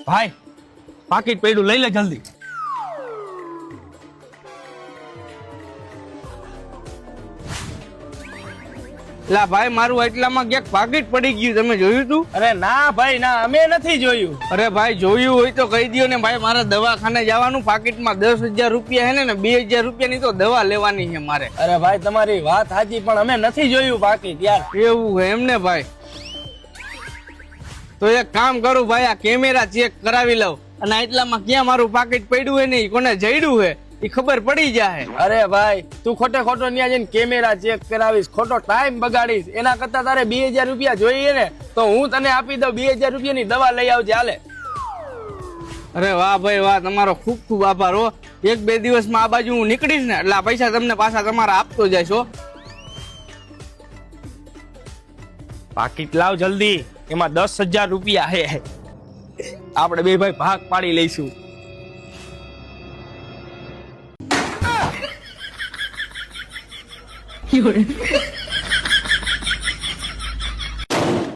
ભાઈ પાકીટ પડ્યું લઈ લે જલ્દી. લા ભાઈ મારું એટલામાં ક્યાંક પાકીટ પડી ગયું, તમે જોયું તું? અરે ના ભાઈ ના, અમે નથી જોયું. અરે ભાઈ જોયું હોય તો કહી દો ને ભાઈ, મારે દવાખાને જવાનું, પાકીટમાં 10,000 રૂપિયા હે ને 2,000 રૂપિયાની તો દવા લેવાની છે મારે. અરે ભાઈ તમારી વાત સાચી, પણ અમે નથી જોયું પાકીટ યાર. એવું હે એમને ભાઈ? તો એક કામ કરું ભાઈ, આ કેમેરા ચેક કરાવી લઉં અને એટલામાં ક્યાં મારું પાકીટ પડ્યું હે ને કોને જડ્યું હે એ ખબર પડી જાય. અરે ભાઈ તું ખોટે ખોટો ત્યાં જઈને કેમેરા ચેક કરાવીશ, ખોટો ટાઈમ બગાડીશ. એના કરતા તારે 2,000 રૂપિયા જોઈએ ને તો હું તને આપી દઉં. 2,000 રૂપિયાની દવા લઈ આવજે હાલે. અરે વાહ ભાઈ વાહ, તમારો ખૂબ ખૂબ આભાર હો. 1-2 દિવસમાં આ બાજુ હું નીકળીશ ને એટલે આ પૈસા તમને પાછા તમારા આપતો જઈશ હો. પાકીટ લાવ જલ્દી, એમાં 10,000 રૂપિયા હે. આપણે બે ભાઈ ભાગ પાડી લઈશું.有人。